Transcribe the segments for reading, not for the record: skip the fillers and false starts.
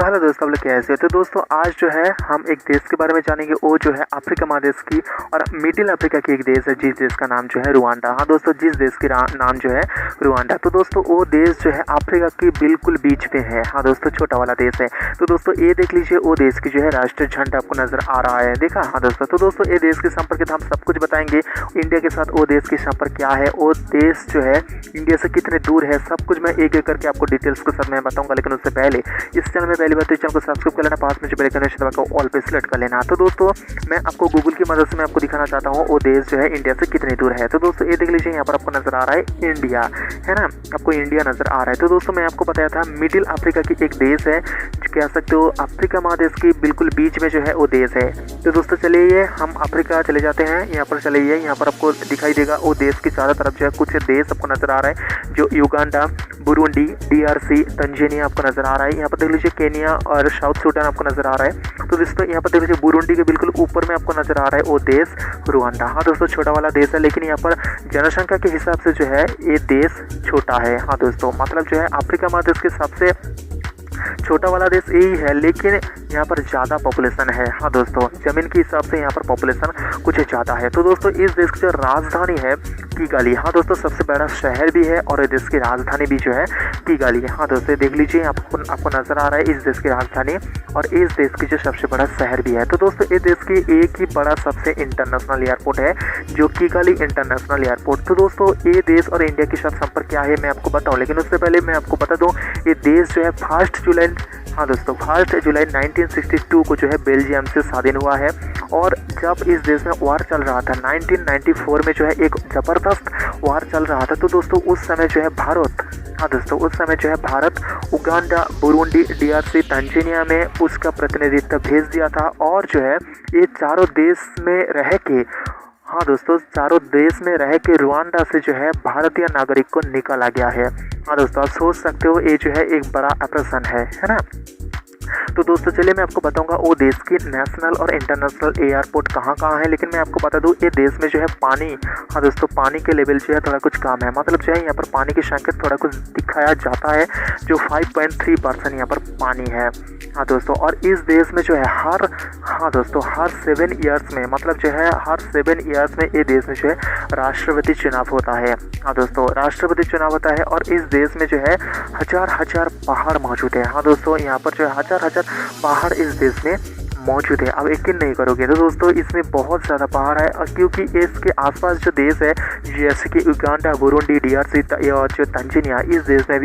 तो हेलो दोस्तों, आप लोग कैसे हो। तो दोस्तों आज जो है हम एक देश के बारे में जानेंगे, वो जो है अफ्रीका महादेश की और मिडिल अफ्रीका की एक देश है, जिस देश का नाम जो है रुवांडा। हाँ दोस्तों, जिस देश की नाम जो है रुवांडा। तो दोस्तों वो देश जो है अफ्रीका के बिल्कुल बीच में है। हाँ दोस्तों, छोटा वाला देश है। तो दोस्तों ये देख लीजिए, वो देश की जो है राष्ट्रीय झंडा आपको नजर आ रहा है, देखा। हाँ दोस्तों, तो दोस्तों ये देश के संपर्क हम सब कुछ बताएंगे। इंडिया के साथ वो देश की संपर्क क्या है, वो देश जो है इंडिया से कितने दूर है, सब कुछ मैं एक एक करके आपको डिटेल्स के साथ मैं बताऊंगा। लेकिन उससे पहले इस चैनल में पहली बार तो चैनल को सब्सक्राइब कर लेना, पास में जो बेल आइकन है को ऑल पे सेलेक्ट कर लेना। तो दोस्तों मैं आपको गूगल की मदद से मैं आपको दिखाना चाहता हूँ वो देश जो है इंडिया से कितनी दूर है। तो दोस्तों ये देख लीजिए, यहाँ पर आपको नजर आ रहा है इंडिया, है ना, आपको इंडिया नजर आ रहा है। तो दोस्तों मैं आपको बताया था मिडिल अफ्रीका की एक देश है, कह सकते हो अफ्रीका महादेश की बिल्कुल बीच में जो है वो देश है। तो दोस्तों चलिए हम अफ्रीका चले जाते हैं। यहाँ पर चलिए, यहाँ पर आपको दिखाई देगा वो देश की चारों तरफ जो है कुछ देश आपको नजर आ रहा है, जो युगांडा, बुरुंडी, DRC, तंजानिया आपको नजर आ रहा है। यहाँ पर देख लीजिए केनिया और साउथ सूडान आपको नजर आ रहा है। तो दोस्तों यहाँ पर देख लीजिए बुरुंडी के बिल्कुल ऊपर में आपको नजर आ रहा है वो देश रुवांडा। हाँ दोस्तों, छोटा वाला देश है, लेकिन यहाँ पर जनसंख्या के हिसाब से जो है ये देश छोटा है। हाँ दोस्तों, मतलब जो है अफ्रीका महादेश के सबसे छोटा वाला देश यही है, लेकिन यहाँ पर ज़्यादा पॉपुलेशन है। हाँ दोस्तों, ज़मीन के हिसाब से यहाँ पर पॉपुलेशन कुछ ज़्यादा है। तो दोस्तों इस देश की जो राजधानी है किगाली। हाँ दोस्तों, सबसे बड़ा शहर भी है और देश की राजधानी भी जो है किगाली है। हाँ दोस्तों देख लीजिए, आपको नजर आ रहा है इस देश की राजधानी और इस देश की जो सबसे बड़ा शहर भी है। तो दोस्तों इस देश की एक ही बड़ा सबसे इंटरनेशनल एयरपोर्ट है, जो किगाली इंटरनेशनल एयरपोर्ट। तो दोस्तों ये देश और इंडिया के साथ संपर्क क्या है मैं आपको बताऊँ, लेकिन उससे पहले मैं आपको बता दूँ ये देश जो है 1 जुलाई, हाँ दोस्तों 1 जुलाई 1962 को जो है बेल्जियम से स्वाधीन हुआ है। और जब इस देश में वार चल रहा था 1994 में जो है एक ज़बरदस्त वार चल रहा था। तो दोस्तों उस समय जो है भारत, हाँ दोस्तों उस समय जो है Bharat Uganda, Burundi, DRC, Tanzania में उसका प्रतिनिधित्व भेज दिया था। और जो है ये चारों देश में रह के, हाँ दोस्तों चारों देश में रह के रुवांडा से जो है भारतीय नागरिक को निकाला गया है। हाँ दोस्तों, आप सोच सकते हो ये जो है एक बड़ा ऑपरेशन है ना। तो दोस्तों चलिए मैं आपको बताऊंगा वो देश की नेशनल और इंटरनेशनल एयरपोर्ट कहाँ कहाँ है। लेकिन मैं आपको बता दूं ये देश में जो है पानी, हाँ दोस्तों पानी के लेवल जो है थोड़ा कुछ कम है, मतलब जो है यहाँ पर पानी की संख्या थोड़ा कुछ दिखाया जाता है, जो 5.3% यहाँ पर पानी है। हाँ दोस्तों, और इस देश में जो है हाँ दोस्तों हर 7 ईयर्स में, मतलब जो है हर 7 ईयर्स में ये देश में जो है राष्ट्रपति चुनाव होता है। हाँ दोस्तों राष्ट्रपति चुनाव होता है और इस देश में जो है हजार पहाड़ मौजूद है। हाँ दोस्तों, यहाँ पर जो है हजार पहाड़ इस देश में मौजूद है। अब यकीन नहीं करोगे तो दोस्तों इसमें बहुत ज़्यादा पहाड़ है, और क्योंकि इसके आसपास जो देश है जैसे कि युगांडा, बुरुंडी, DRC और जो तंजानिया, इस देश में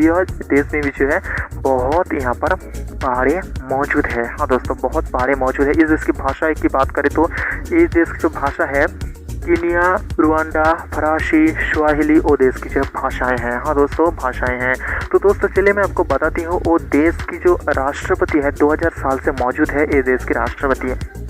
भी जो है बहुत यहाँ पर पहाड़ें मौजूद है। हाँ दोस्तों बहुत पहाड़ें मौजूद है। इस देश की भाषा की बात करें तो इस देश की जो भाषा है कीनिया, रुवांडा, फरासी, स्वाहिली वो देश की जो भाषाएं हैं। हाँ दोस्तों भाषाएं हैं। तो दोस्तों चलिए मैं आपको बताती हूँ वो देश की जो राष्ट्रपति है 2000 साल से मौजूद है, ये देश की राष्ट्रपति है।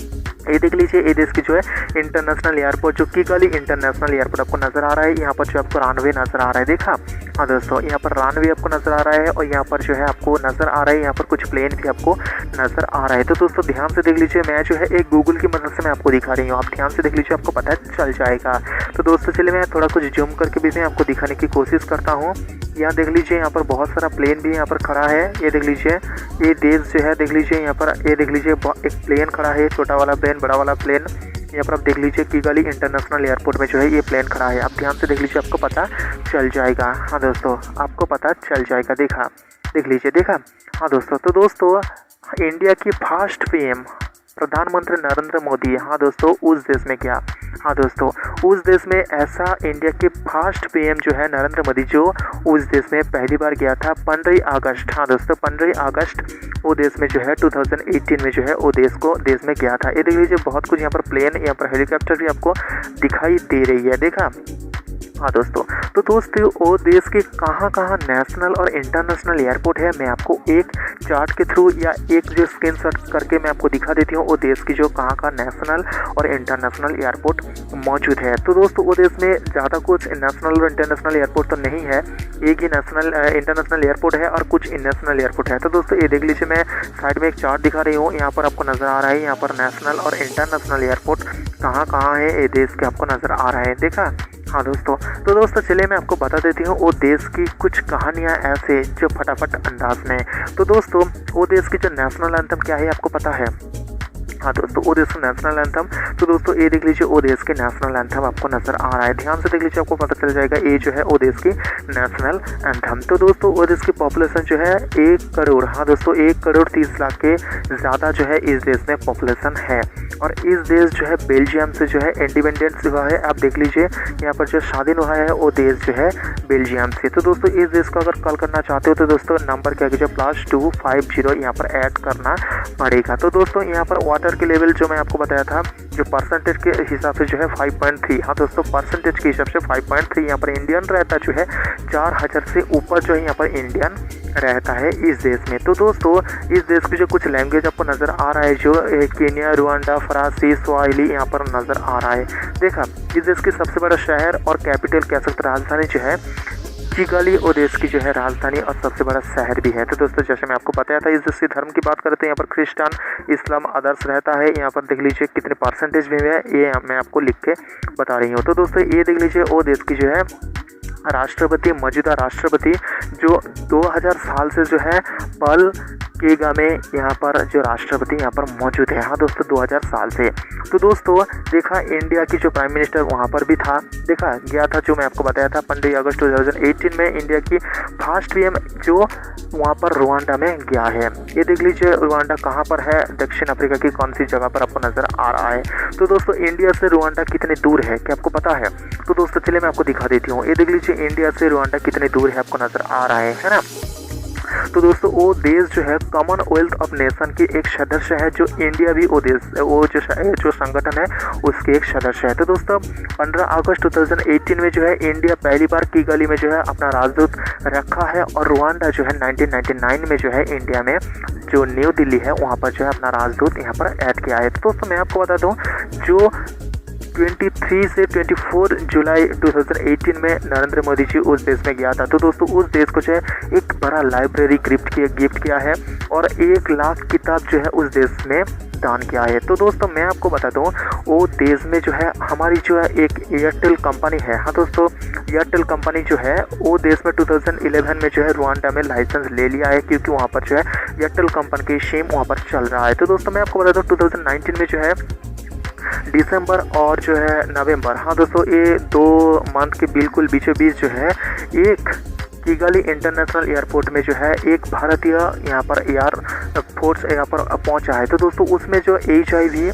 ये देख लीजिए, ये देश की जो है इंटरनेशनल एयरपोर्ट, जो किगाली इंटरनेशनल एयरपोर्ट आपको नजर आ रहा है। यहाँ पर जो आपको रनवे नजर आ रहा है, देखा। हाँ दोस्तों, यहाँ पर रनवे आपको नजर आ रहा है और यहाँ पर जो है आपको नजर आ रहा है, यहाँ पर कुछ प्लेन भी आपको नजर आ रहा है। तो दोस्तों ध्यान से देख लीजिए, मैं जो है एक गूगल की मदद से मैं आपको दिखा रही हूँ, आप ध्यान से देख लीजिए, आपको पता चल जाएगा। तो दोस्तों चलिए मैं थोड़ा कुछ जूम करके भी मैं आपको दिखाने की कोशिश करता हूँ। यहाँ देख लीजिए, यहाँ पर बहुत सारा प्लेन भी यहाँ पर खड़ा है। ये देख लीजिए, ये देश जो है देख लीजिए, यहाँ पर ये देख लीजिए एक प्लेन खड़ा है, छोटा वाला प्लेन, बड़ा वाला प्लेन। यहाँ पर आप देख लीजिए किगाली इंटरनेशनल एयरपोर्ट में जो है ये प्लेन खड़ा है। आप ध्यान से देख लीजिए, आपको पता चल जाएगा। हाँ दोस्तों आपको पता चल जाएगा, देखा, देख लीजिए, देखा। हाँ दोस्तों, तो दोस्तों इंडिया की फर्स्ट PM प्रधानमंत्री नरेंद्र मोदी, हाँ दोस्तों उस देश में क्या, हाँ दोस्तों उस देश में ऐसा इंडिया के फर्स्ट PM जो है नरेंद्र मोदी, जो उस देश में पहली बार गया था 15 अगस्त। हाँ दोस्तों 15 अगस्त वो देश में जो है 2018 में जो है वो देश में गया था। ये देख लीजिए, बहुत कुछ यहाँ पर प्लेन, यहाँ पर हेलीकॉप्टर भी आपको दिखाई दे रही है, देखा। हाँ दोस्तों, तो दोस्तों वो देश के कहाँ कहाँ नेशनल और इंटरनेशनल एयरपोर्ट है मैं आपको एक चार्ट के थ्रू या एक जो स्क्रीनशॉट करके मैं आपको दिखा देती हूँ वो देश की जो कहाँ कहाँ नेशनल और इंटरनेशनल एयरपोर्ट मौजूद है। तो दोस्तों वो देश में ज़्यादा कुछ नेशनल और इंटरनेशनल एयरपोर्ट तो नहीं है, एक ही इंटरनेशनल एयरपोर्ट है और कुछ नेशनल एयरपोर्ट है। तो दोस्तों ये देख लीजिए, मैं साइड में एक चार्ट दिखा रही हूँ, यहाँ पर आपको नज़र आ रहा है, यहाँ पर नेशनल और इंटरनेशनल एयरपोर्ट कहाँ कहाँ है ये देश के आपको नज़र आ रहा है, देखा। हाँ दोस्तों, तो दोस्तों चलिए मैं आपको बता देती हूँ वो देश की कुछ कहानियाँ ऐसे जो फटाफट अंदाज में। तो दोस्तों वो देश की जो नेशनल एंथम क्या है आपको पता है? हाँ दोस्तों, वो देश का नेशनल एंथम, तो दोस्तों ये देख लीजिए वो देश के नेशनल एंथम आपको नजर आ रहा है। ध्यान से देख लीजिए, आपको पता चल जाएगा ये जो है वो देश की नेशनल एंथम। तो दोस्तों वो देश की पॉपुलेशन जो है 1 करोड़, हाँ दोस्तों 1 करोड़ 30 लाख के ज़्यादा जो है इस देश में पॉपुलेशन है। और इस देश जो है बेल्जियम से जो है इंडिपेंडेंस हुआ है। आप देख लीजिए यहाँ पर जो स्वाधीन हुआ है वो देश जो है बेल्जियम से। तो दोस्तों इस देश को अगर कॉल करना चाहते हो तो दोस्तों नंबर क्या कीजिए +250 यहाँ पर ऐड करना पड़ेगा। तो दोस्तों यहाँ पर वाटर के लेवल जो मैं आपको बताया था, जो परसेंटेज के हिसाब से जो है 5.3, हाँ दोस्तों परसेंटेज के हिसाब से 5.3 यहाँ पर इंडियन रहता जो है 4000 से ऊपर जो है यहाँ पर इंडियन रहता है इस देश में। तो दोस्तों इस देश की जो कुछ लैंग्वेज आपको नज़र आ रहा है, जो केन्या, रुवांडा, फरासी, स्वाहिली यहाँ पर नज़र आ रहा है। देखा, इस देश की सबसे बड़ा शहर और कैपिटल कह सकते राजधानी जो है किगाली वो देश की जो है राजधानी और सबसे बड़ा शहर भी है। तो दोस्तों जैसे मैं आपको बताया था, इस देश के धर्म की बात करते हैं, यहाँ पर क्रिश्चियन, इस्लाम आदर्श रहता है। यहाँ पर देख लीजिए कितने परसेंटेज में है, ये मैं आपको लिख के बता रही हूँ। तो दोस्तों ये देख लीजिए वो देश की जो है राष्ट्रपति, मौजूदा राष्ट्रपति जो 2000 साल से जो है पल केगामे यहाँ पर जो राष्ट्रपति यहाँ पर मौजूद है। हाँ दोस्तों 2000 साल से। तो दोस्तों देखा, इंडिया की जो प्राइम मिनिस्टर वहाँ पर भी था, देखा गया था, जो मैं आपको बताया था 15 अगस्त 2018 में इंडिया की फर्स्ट पीएम जो वहाँ पर रुवांडा में गया है। ये देख लीजिए रुवांडा कहाँ पर है, दक्षिण अफ्रीका की कौन सी जगह पर आपको नज़र आ रहा है। तो दोस्तों इंडिया से रुवांडा कितने दूर है क्या आपको पता है? तो दोस्तों चलिए मैं आपको दिखा देती हूँ। ये देख लीजिए इंडिया से रुवांडा कितने दूर है आपको नज़र आ रहा है ना। तो दोस्तों वो देश जो है कॉमनवेल्थ ऑफ नेशन की एक सदस्य है, जो इंडिया भी वो देश वो जो संगठन है उसके एक सदस्य है। तो दोस्तों 15 अगस्त 2018 में जो है इंडिया पहली बार किगाली में जो है अपना राजदूत रखा है। और रुवांडा जो है 1999 में जो है इंडिया में जो न्यू दिल्ली है वहाँ पर जो है अपना राजदूत यहाँ पर ऐड किया है। तो दोस्तों मैं आपको बता दूँ, जो 23 से 24 जुलाई 2018 में नरेंद्र मोदी जी उस देश में गया था। तो दोस्तों उस देश को जो है एक बड़ा लाइब्रेरी गिफ्ट किया है और 1 लाख किताब जो है उस देश में दान किया है। तो दोस्तों मैं आपको बता दूं, वो देश में जो है हमारी जो है एक एयरटेल कंपनी है। हाँ दोस्तों एयरटेल कंपनी जो है वो देश में 2011 में जो है रुवांडा में लाइसेंस ले लिया है, क्योंकि वहाँ पर जो है एयरटेल कंपनी की सिम वहाँ पर चल रहा है। तो दोस्तों मैं आपको बता दूँ 2019 में जो है दिसंबर और जो है नवंबर, हाँ दोस्तों ये 2 मंथ के बिल्कुल बीचों बीच जो है एक किगाली इंटरनेशनल एयरपोर्ट में जो है एक भारतीय यहाँ पर एयर फोर्स यहाँ पर पहुँचा है। तो दोस्तों उसमें जो HIV,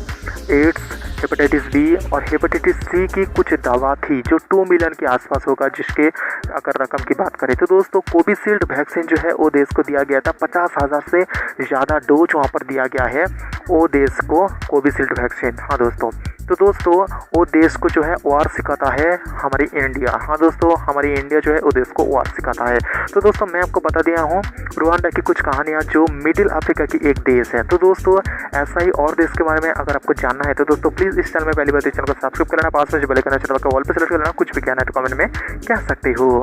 एड्स, हेपेटाइटिस बी और हेपेटाइटिस सी की कुछ दवा थी जो 2 मिलियन के आसपास होगा, जिसके अगर रकम की बात करें। तो दोस्तों कोविशील्ड वैक्सीन जो है वो देश को दिया गया था, 50,000 से ज़्यादा डोज वहाँ पर दिया गया है वो देश को कोविशील्ड वैक्सीन। हाँ दोस्तों, तो दोस्तों वो देश को जो है वार सिखाता है हमारी इंडिया। हाँ दोस्तों हमारी इंडिया जो है वो देश को वार सिखाता है। तो दोस्तों मैं आपको बता दिया हूँ रुवांडा की कुछ कहानियाँ जो मिडिल अफ्रीका की एक देश है। तो दोस्तों ऐसा ही और देश के बारे में अगर आपको जानना है तो दोस्तों प्लीज़ इस चैनल में पहली बार इस चैनल को सब्सक्राइब कर लेना, पास में जो बेल आइकन है चैनल का ऑल पे सेलेक्ट कर लेना। कुछ भी कहना है तो कमेंट में कह सकते हो।